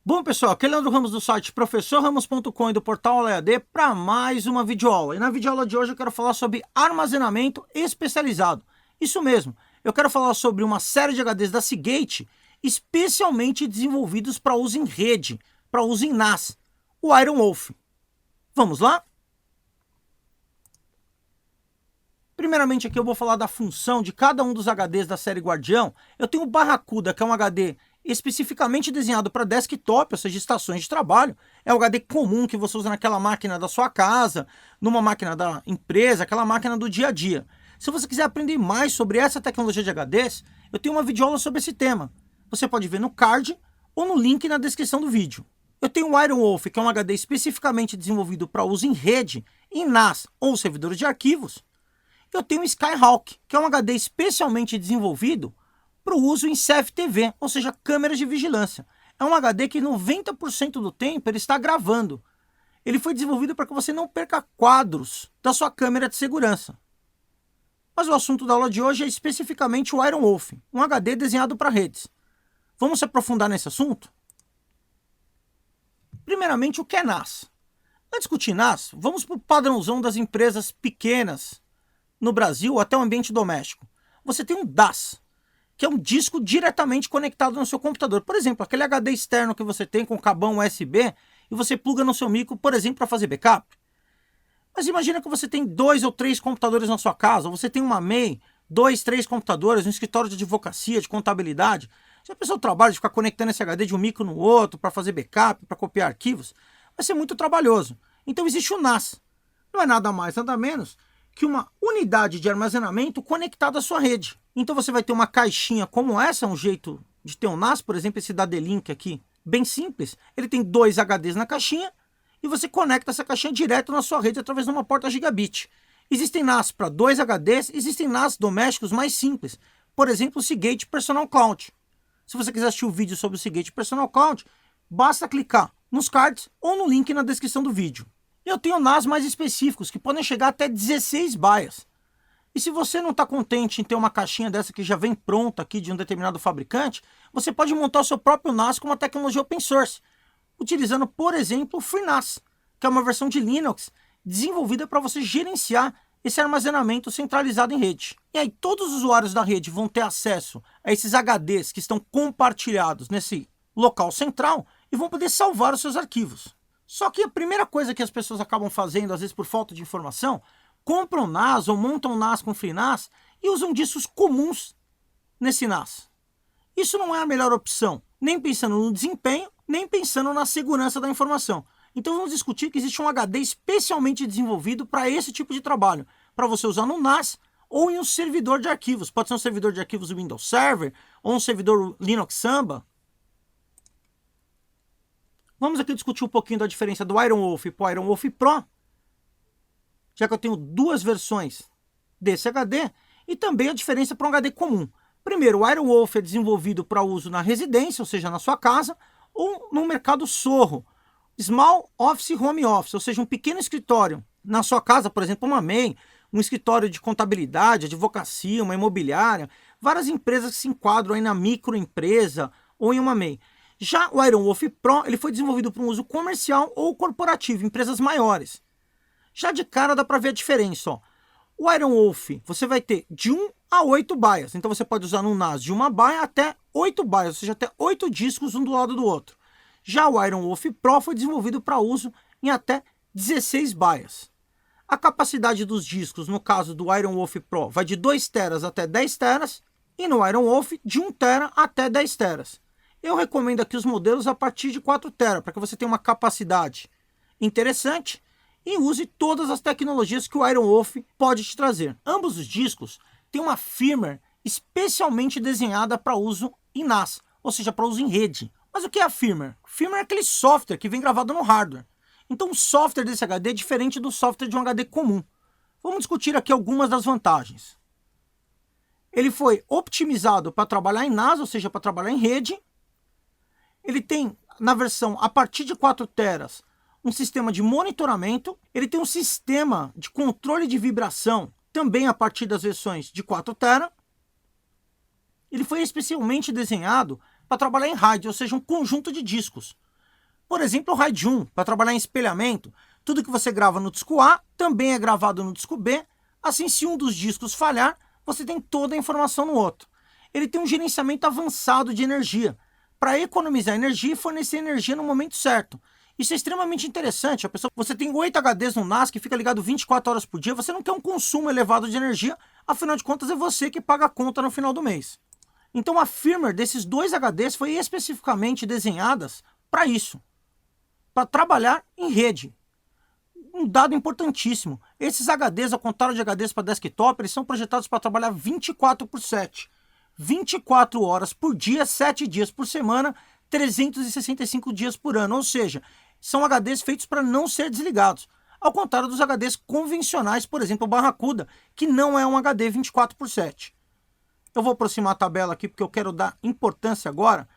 Bom, pessoal, aqui é Leandro Ramos do site professorramos.com e do portal Aula EAD para mais uma videoaula. E na videoaula de hoje eu quero falar sobre armazenamento especializado. Isso mesmo, eu quero falar sobre uma série de HDs da Seagate especialmente desenvolvidos para uso em rede, para uso em NAS, o Iron Wolf. Vamos lá? Primeiramente aqui eu vou falar da função de cada um dos HDs da série Guardião. Eu tenho o Barracuda, que é um HD especificamente desenhado para desktop, ou seja, estações de trabalho. É o HD comum que você usa naquela máquina da sua casa, numa máquina da empresa, aquela máquina do dia a dia. Se você quiser aprender mais sobre essa tecnologia de HDs, eu tenho uma videoaula sobre esse tema. Você pode ver no card ou no link na descrição do vídeo. Eu tenho o Iron Wolf, que é um HD especificamente desenvolvido para uso em rede, em NAS ou servidores de arquivos. Eu tenho o Skyhawk, que é um HD especialmente desenvolvido para o uso em CFTV, ou seja, câmeras de vigilância. É um HD que 90% do tempo ele está gravando. Ele foi desenvolvido para que você não perca quadros da sua câmera de segurança. Mas o assunto da aula de hoje é especificamente o Iron Wolf, um HD desenhado para redes. Vamos se aprofundar nesse assunto? Primeiramente, o que é NAS? Antes de discutir NAS, vamos para o padrãozão das empresas pequenas no Brasil até o ambiente doméstico. Você tem um DAS, que é um disco diretamente conectado no seu computador. Por exemplo, aquele HD externo que você tem com cabão USB e você pluga no seu micro, por exemplo, para fazer backup. Mas imagina que você tem 2 ou 3 computadores na sua casa, ou você tem uma MEI, 2, 3 computadores, um escritório de advocacia, de contabilidade. Se a pessoa trabalha de ficar conectando esse HD de um micro no outro para fazer backup, para copiar arquivos, vai ser muito trabalhoso. Então existe o NAS. Não é nada mais, nada menos que uma unidade de armazenamento conectada à sua rede. Então você vai ter uma caixinha como essa, um jeito de ter um NAS, por exemplo, esse da D-Link aqui, bem simples. Ele tem 2 HDs na caixinha e você conecta essa caixinha direto na sua rede através de uma porta gigabit. Existem NAS para 2 HDs, existem NAS domésticos mais simples. Por exemplo, o Seagate Personal Cloud. Se você quiser assistir o vídeo sobre o Seagate Personal Cloud, basta clicar nos cards ou no link na descrição do vídeo. Eu tenho NAS mais específicos, que podem chegar até 16 BIOS. E se você não está contente em ter uma caixinha dessa que já vem pronta aqui de um determinado fabricante, você pode montar o seu próprio NAS com uma tecnologia open source, utilizando, por exemplo, o FreeNAS, que é uma versão de Linux desenvolvida para você gerenciar esse armazenamento centralizado em rede. E aí todos os usuários da rede vão ter acesso a esses HDs que estão compartilhados nesse local central e vão poder salvar os seus arquivos. Só que a primeira coisa que as pessoas acabam fazendo, às vezes por falta de informação, compram NAS ou montam NAS com FreeNAS e usam discos comuns nesse NAS. Isso não é a melhor opção, nem pensando no desempenho, nem pensando na segurança da informação. Então vamos discutir que existe um HD especialmente desenvolvido para esse tipo de trabalho, para você usar no NAS ou em um servidor de arquivos. Pode ser um servidor de arquivos Windows Server ou um servidor Linux Samba. Vamos aqui discutir um pouquinho da diferença do Iron Wolf para o Iron Wolf Pro, já que eu tenho 2 versões desse HD, e também a diferença para um HD comum. Primeiro, o Iron Wolf é desenvolvido para uso na residência, ou seja, na sua casa, ou no mercado SOHO, Small Office Home Office, ou seja, um pequeno escritório na sua casa, por exemplo, uma MEI, um escritório de contabilidade, advocacia, uma imobiliária, várias empresas que se enquadram aí na microempresa ou em uma MEI. Já o Iron Wolf Pro ele foi desenvolvido para um uso comercial ou corporativo, empresas maiores. Já de cara dá para ver a diferença. Ó. O Iron Wolf você vai ter de 1 a 8 BIOS. Então você pode usar no NAS de 1 BIOS até 8 BIOS, ou seja, até 8 discos um do lado do outro. Já o Iron Wolf Pro foi desenvolvido para uso em até 16 BIOS. A capacidade dos discos, no caso do Iron Wolf Pro, vai de 2 teras até 10 teras e no Iron Wolf de 1 tera até 10 teras. Eu recomendo aqui os modelos a partir de 4 TB, para que você tenha uma capacidade interessante e use todas as tecnologias que o Iron Wolf pode te trazer. Ambos os discos têm uma firmware especialmente desenhada para uso em NAS, ou seja, para uso em rede. Mas o que é a firmware? Firmware é aquele software que vem gravado no hardware. Então o software desse HD é diferente do software de um HD comum. Vamos discutir aqui algumas das vantagens. Ele foi optimizado para trabalhar em NAS, ou seja, para trabalhar em rede. Ele tem, na versão a partir de 4 teras, um sistema de monitoramento. Ele tem um sistema de controle de vibração, também a partir das versões de 4 tera. Ele foi especialmente desenhado para trabalhar em RAID, ou seja, um conjunto de discos. Por exemplo, o RAID 1, para trabalhar em espelhamento. Tudo que você grava no disco A também é gravado no disco B. Assim, se um dos discos falhar, você tem toda a informação no outro. Ele tem um gerenciamento avançado de energia, para economizar energia e fornecer energia no momento certo. Isso é extremamente interessante. Você tem 8 HDs no NAS que fica ligado 24 horas por dia, você não quer um consumo elevado de energia, afinal de contas é você que paga a conta no final do mês. Então a firmware desses 2 HDs foi especificamente desenhadas para isso, para trabalhar em rede. Um dado importantíssimo, esses HDs, ao contrário de HDs para desktop, eles são projetados para trabalhar 24/7. 24 horas por dia, 7 dias por semana, 365 dias por ano. Ou seja, são HDs feitos para não ser desligados. Ao contrário dos HDs convencionais, por exemplo, o Barracuda, que não é um HD 24/7. Eu vou aproximar a tabela aqui porque eu quero dar importância agora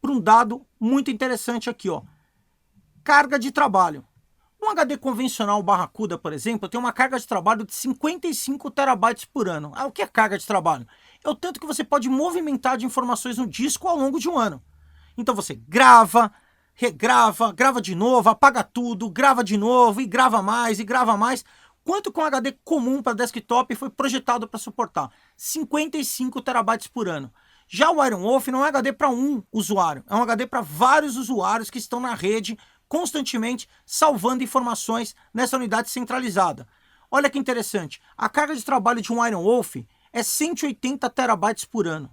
para um dado muito interessante aqui, ó. Carga de trabalho. Um HD convencional Barracuda, por exemplo, tem uma carga de trabalho de 55 terabytes por ano. O que é carga de trabalho? É o tanto que você pode movimentar de informações no disco ao longo de um ano. Então você grava, regrava, grava de novo, apaga tudo, grava de novo e grava mais e grava mais. Quanto que um HD comum para desktop foi projetado para suportar? 55 terabytes por ano. Já o Iron Wolf não é HD para um usuário, é um HD para vários usuários que estão na rede constantemente salvando informações nessa unidade centralizada. Olha que interessante, a carga de trabalho de um Iron Wolf é 180 terabytes por ano.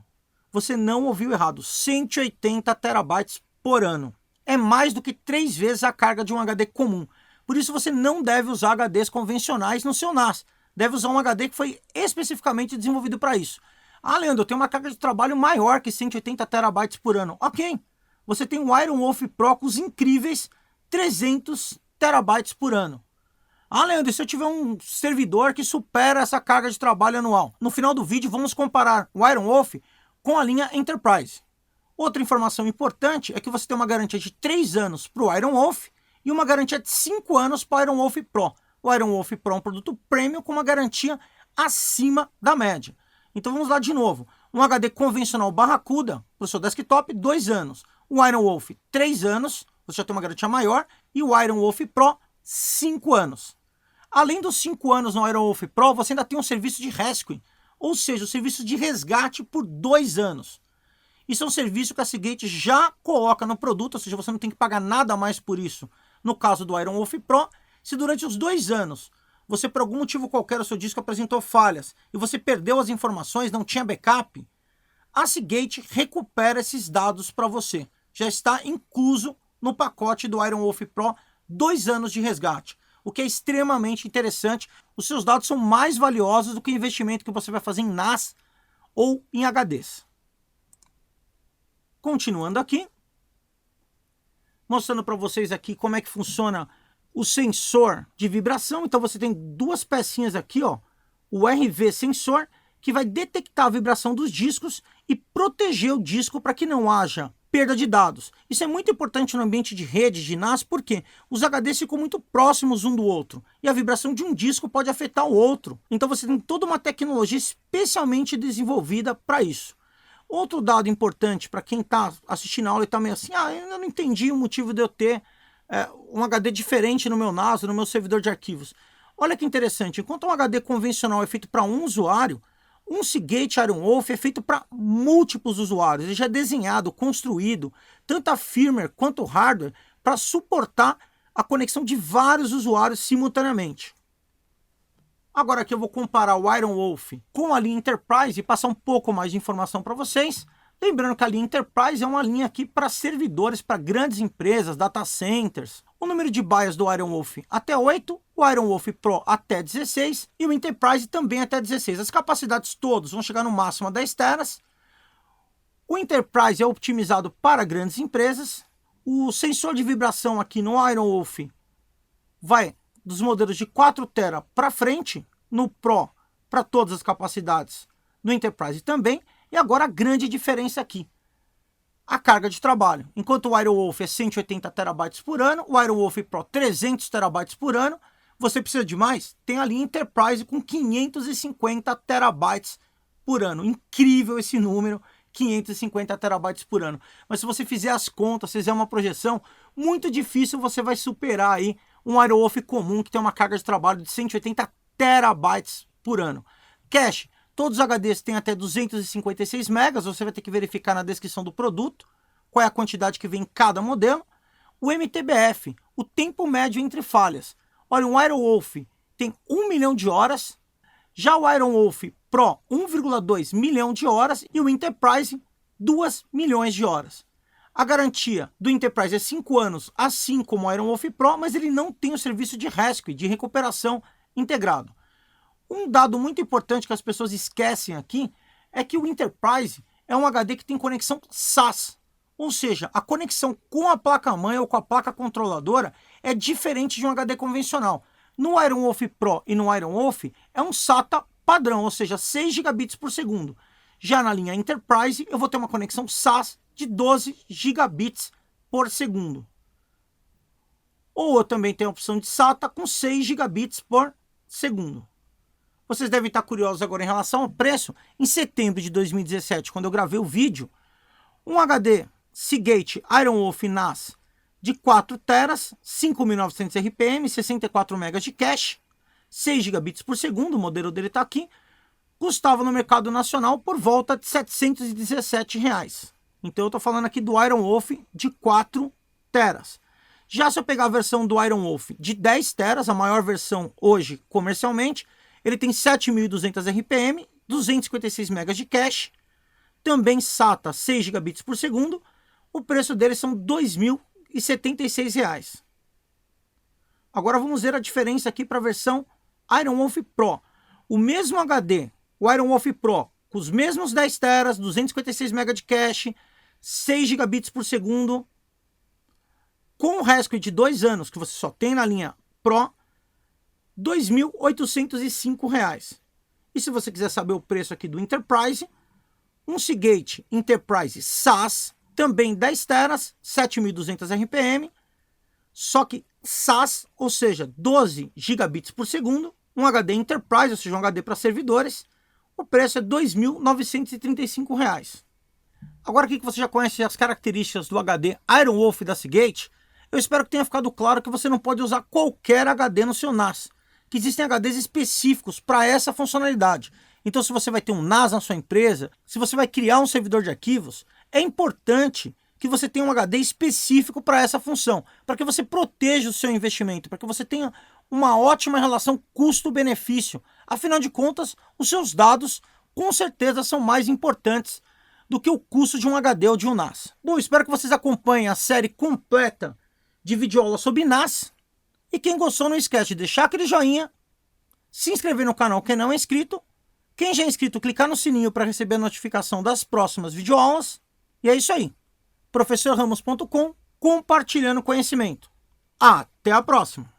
Você não ouviu errado, 180 terabytes por ano. É mais do que 3 vezes a carga de um HD comum. Por isso você não deve usar HDs convencionais no seu NAS. Deve usar um HD que foi especificamente desenvolvido para isso. Leandro, eu tenho uma carga de trabalho maior que 180 terabytes por ano. Ok, você tem o Iron Wolf Pro com os incríveis 300 terabytes por ano. Leandro, e se eu tiver um servidor que supera essa carga de trabalho anual? No final do vídeo vamos comparar o Iron Wolf com a linha Enterprise. Outra informação importante é que você tem uma garantia de 3 anos para o Iron Wolf e uma garantia de 5 anos para o Iron Wolf Pro. O Iron Wolf Pro é um produto premium com uma garantia acima da média. Então vamos lá de novo. Um HD convencional Barracuda para o seu desktop, 2 anos. O Iron Wolf, 3 anos, você já tem uma garantia maior. E o Iron Wolf Pro, 5 anos. Além dos 5 anos no Iron Wolf Pro, você ainda tem um serviço de rescue, ou seja, o serviço de resgate por 2 anos. Isso é um serviço que a Seagate já coloca no produto, ou seja, você não tem que pagar nada mais por isso. No caso do Iron Wolf Pro, se durante os 2 anos você por algum motivo qualquer o seu disco apresentou falhas e você perdeu as informações, não tinha backup, a Seagate recupera esses dados para você. Já está incluso no pacote do Iron Wolf Pro 2 anos de resgate, o que é extremamente interessante. Os seus dados são mais valiosos do que o investimento que você vai fazer em NAS ou em HDs. Continuando aqui, mostrando para vocês aqui como é que funciona o sensor de vibração. Então você tem 2 pecinhas aqui, ó, o RV sensor, que vai detectar a vibração dos discos e proteger o disco para que não haja perda de dados. Isso é muito importante no ambiente de rede de NAS, porque os HDs ficam muito próximos um do outro e a vibração de um disco pode afetar o outro. Então você tem toda uma tecnologia especialmente desenvolvida para isso. Outro dado importante para quem está assistindo a aula e está meio assim, eu ainda não entendi o motivo de eu ter um HD diferente no meu NAS, no meu servidor de arquivos. Olha que interessante, enquanto um HD convencional é feito para um usuário, um Seagate Iron Wolf é feito para múltiplos usuários. Ele já é desenhado, construído, tanto a firmware quanto o hardware, para suportar a conexão de vários usuários simultaneamente. Agora aqui eu vou comparar o Iron Wolf com a linha Enterprise e passar um pouco mais de informação para vocês. Lembrando que a linha Enterprise é uma linha aqui para servidores, para grandes empresas, data centers. O número de BIOS do Iron Wolf até 8, o Iron Wolf Pro até 16 e o Enterprise também até 16. As capacidades todas vão chegar no máximo a 10 teras. O Enterprise é otimizado para grandes empresas. O sensor de vibração aqui no Iron Wolf vai dos modelos de 4 tera para frente, no Pro para todas as capacidades, no Enterprise também. E agora a grande diferença aqui, a carga de trabalho. Enquanto o Iron Wolf é 180 terabytes por ano, o Iron Wolf Pro 300 terabytes por ano, você precisa de mais? Tem a linha Enterprise com 550 terabytes por ano. Incrível esse número, 550 terabytes por ano. Mas se você fizer as contas, fizer uma projeção, muito difícil você vai superar aí um Aerowolf comum que tem uma carga de trabalho de 180 terabytes por ano. Cache, todos os HDs têm até 256 megas, você vai ter que verificar na descrição do produto qual é a quantidade que vem em cada modelo. O MTBF, o tempo médio entre falhas. Olha, um Aerowolf tem 1 milhão de horas, já o Aerowolf Pro 1,2 milhão de horas e o Enterprise 2 milhões de horas. A garantia do Enterprise é 5 anos, assim como o Aerowolf Pro, mas ele não tem o serviço de rescue, de recuperação integrado. Um dado muito importante que as pessoas esquecem aqui é que o Enterprise é um HD que tem conexão SAS, ou seja, a conexão com a placa-mãe ou com a placa controladora é diferente de um HD convencional. No Aerowolf Pro e no Aerowolf é um SATA padrão, ou seja, 6 gigabits por segundo. Já na linha Enterprise eu vou ter uma conexão SAS de 12 gigabits por segundo. Ou eu também tenho a opção de SATA com 6 gigabits por segundo. Vocês devem estar curiosos agora em relação ao preço. Em setembro de 2017, quando eu gravei o vídeo, um HD Seagate Aerowolf NAS de 4 teras, 5.900 RPM, 64 MB de cache, 6 gigabits por segundo, o modelo dele está aqui, custava no mercado nacional por volta de R$ 717 reais. Então eu estou falando aqui do Aerowolf de 4 teras. Já se eu pegar a versão do Aerowolf de 10 teras, a maior versão hoje comercialmente, ele tem 7.200 RPM, 256 MB de cache, também SATA 6 gigabits por segundo, o preço dele são R$ 2.076 reais. Agora vamos ver a diferença aqui para a versão Aerowolf Pro. O mesmo HD, o Aerowolf Pro, com os mesmos 10 teras, 256 MB de cache, 6 gigabits por segundo, com o rescue de 2 anos, que você só tem na linha Pro, R$ 2.805 reais. E se você quiser saber o preço aqui do Enterprise, um Seagate Enterprise SAS, também 10 teras, 7.200 RPM, só que SAS, ou seja, 12 gigabits por segundo, um HD Enterprise, ou seja, um HD para servidores, o preço é R$ 2.935 reais. Agora aqui que você já conhece as características do HD Aerowolf da Seagate, eu espero que tenha ficado claro que você não pode usar qualquer HD no seu NAS, que existem HDs específicos para essa funcionalidade. Então, se você vai ter um NAS na sua empresa, se você vai criar um servidor de arquivos, é importante que você tenha um HD específico para essa função, para que você proteja o seu investimento, para que você tenha uma ótima relação custo-benefício. Afinal de contas, os seus dados com certeza são mais importantes do que o custo de um HD ou de um NAS. Bom, espero que vocês acompanhem a série completa de videoaulas sobre NAS. E quem gostou, não esquece de deixar aquele joinha, se inscrever no canal quem não é inscrito. Quem já é inscrito, clicar no sininho para receber a notificação das próximas videoaulas. E é isso aí. professorramos.com, compartilhando conhecimento. Até a próxima!